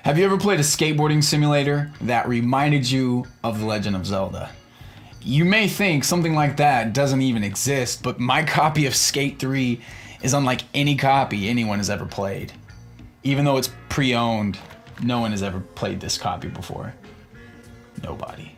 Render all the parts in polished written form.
Have you ever played a skateboarding simulator that reminded you of The Legend of Zelda? You may think something like that doesn't even exist, but my copy of Skate 3 is unlike any copy anyone has ever played. Even though it's pre-owned, no one has ever played this copy before. Nobody.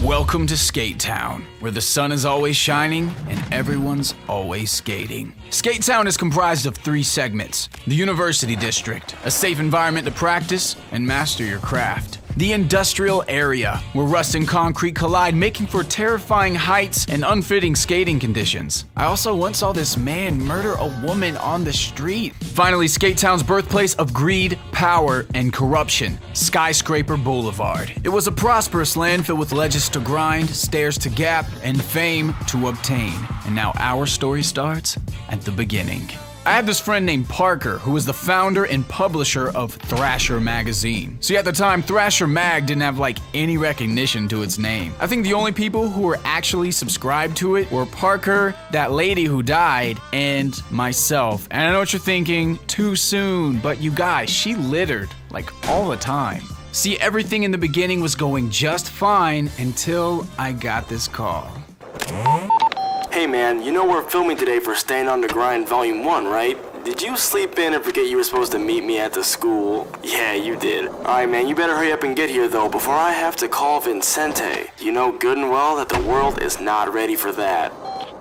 Welcome to Skate Town, where the sun is always shining and everyone's always skating. Skate Town is comprised of 3 segments: the University District, a safe environment to practice and master your craft; the industrial area, where rust and concrete collide, making for terrifying heights and unfitting skating conditions. I also once saw this man murder a woman on the street. Finally, Skate Town's birthplace of greed, power, and corruption, Skyscraper Boulevard. It was a prosperous land filled with ledges to grind, stairs to gap, and fame to obtain. And now our story starts at the beginning. I have this friend named Parker, who is the founder and publisher of Thrasher magazine. See, at the time, Thrasher Mag didn't have any recognition to its name. I think the only people who were actually subscribed to it were Parker, that lady who died, and myself. And I know what you're thinking, too soon, but you guys, she littered, all the time. See, everything in the beginning was going just fine until I got this call. Hey man, you know we're filming today for Staying on the Grind Volume 1, right? Did you sleep in and forget you were supposed to meet me at the school? Yeah, you did. Alright man, you better hurry up and get here though before I have to call Vincente. You know good and well that the world is not ready for that.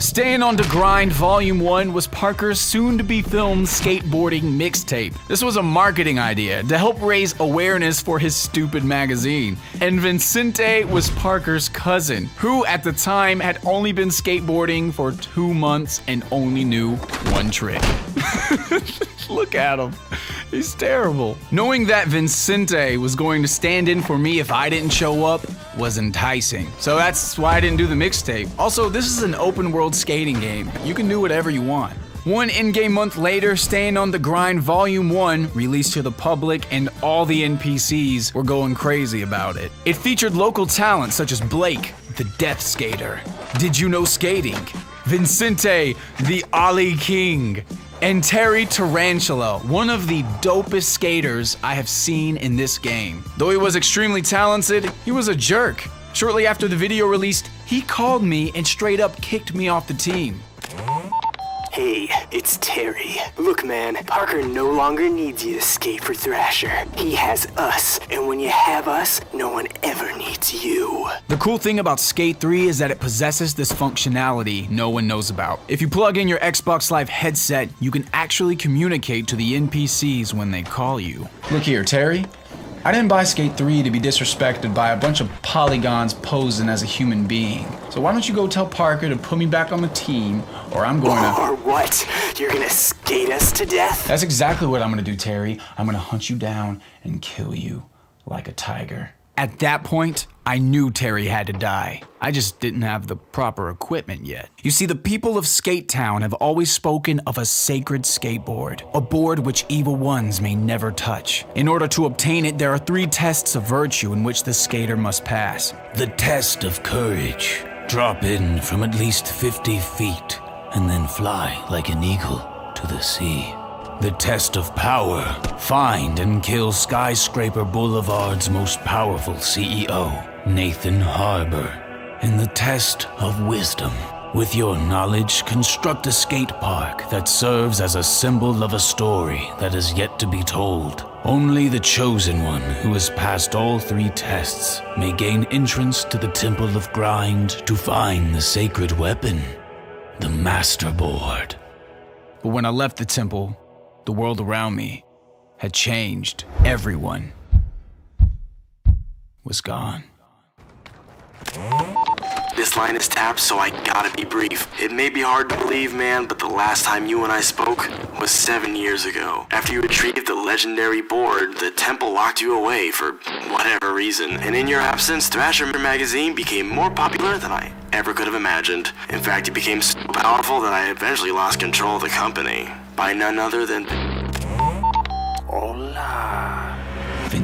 Staying on the Grind Volume 1 was Parker's soon-to-be-filmed skateboarding mixtape. This was a marketing idea to help raise awareness for his stupid magazine. And Vincente was Parker's cousin, who at the time had only been skateboarding for 2 months and only knew one trick. Look at him. He's terrible. Knowing that Vincente was going to stand in for me if I didn't show up was enticing. So that's why I didn't do the mixtape. Also, this is an open world skating game. You can do whatever you want. One in-game month later, Staying on the Grind Volume 1 released to the public, and all the NPCs were going crazy about it. It featured local talent such as Blake, the Death Skater, Did You Know Skating, Vincente, the Ollie King, and Terry Tarantula, one of the dopest skaters I have seen in this game. Though he was extremely talented, he was a jerk. Shortly after the video released, he called me and straight up kicked me off the team. Hey, it's Terry. Look man, Parker no longer needs you to skate for Thrasher. He has us, and when you have us, no one ever needs you. The cool thing about Skate 3 is that it possesses this functionality no one knows about. If you plug in your Xbox Live headset, you can actually communicate to the NPCs when they call you. Look here, Terry. I didn't buy Skate 3 to be disrespected by a bunch of polygons posing as a human being. So why don't you go tell Parker to put me back on the team, or I'm going to... Or what? You're gonna skate us to death? That's exactly what I'm gonna do, Terry. I'm gonna hunt you down and kill you like a tiger. At that point, I knew Terry had to die. I just didn't have the proper equipment yet. You see, the people of Skate Town have always spoken of a sacred skateboard, a board which evil ones may never touch. In order to obtain it, there are 3 tests of virtue in which the skater must pass. The test of courage. Drop in from at least 50 feet and then fly like an eagle to the sea. The test of power. Find and kill Skyscraper Boulevard's most powerful CEO, Nathan Harbor. And the test of wisdom. With your knowledge, construct a skate park that serves as a symbol of a story that is yet to be told. Only the chosen one who has passed all 3 tests may gain entrance to the Temple of Grind to find the sacred weapon, the Master Board. But when I left the temple, the world around me had changed. Everyone was gone. This line is tapped, so I gotta be brief. It may be hard to believe, man, but the last time you and I spoke was 7 years ago. After you retrieved the legendary board, the temple locked you away for whatever reason. And in your absence, Thrasher magazine became more popular than I ever could have imagined. In fact, it became so powerful that I eventually lost control of the company. By none other than... Hola.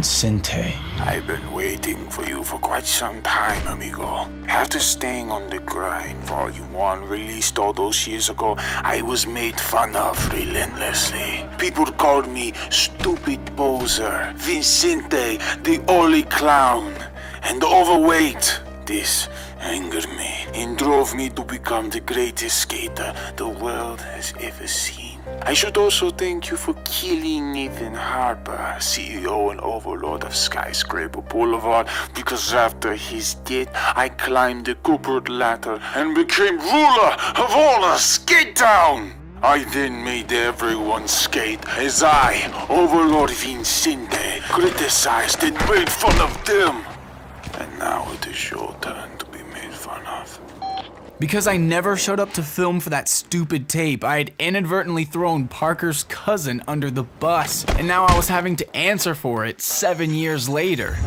Vincente. I've been waiting for you for quite some time, amigo. After staying on the grind, Volume 1 released all those years ago, I was made fun of relentlessly. People called me stupid poser, Vincente, the only clown, and overweight. This angered me and drove me to become the greatest skater the world has ever seen. I should also thank you for killing Nathan Harper, CEO and overlord of Skyscraper Boulevard, because after his death, I climbed the corporate ladder and became ruler of all of Skate Town. I then made everyone skate as I, Overlord Vincente, criticized and made fun of them. And now it is your turn to be made fun of. Because I never showed up to film for that stupid tape, I had inadvertently thrown Parker's cousin under the bus, and now I was having to answer for it 7 years later.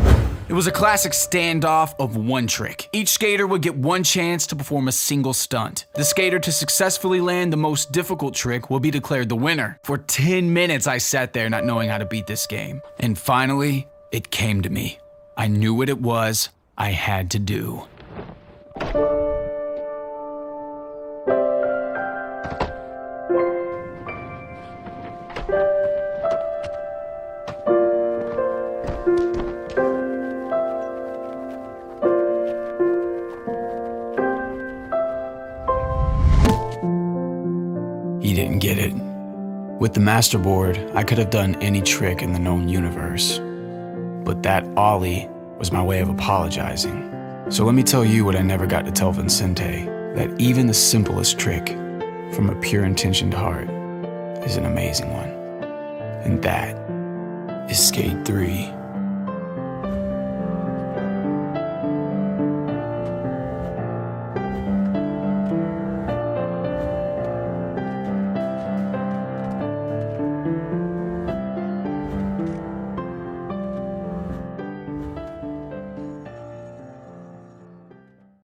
It was a classic standoff of one trick. Each skater would get one chance to perform a single stunt. The skater to successfully land the most difficult trick will be declared the winner. For 10 minutes I sat there not knowing how to beat this game. And finally, it came to me. I knew what it was I had to do. He didn't get it. With the masterboard, I could have done any trick in the known universe. But that ollie was my way of apologizing. So let me tell you what I never got to tell Vincente, that even the simplest trick, from a pure intentioned heart, is an amazing one. And that is Skate 3.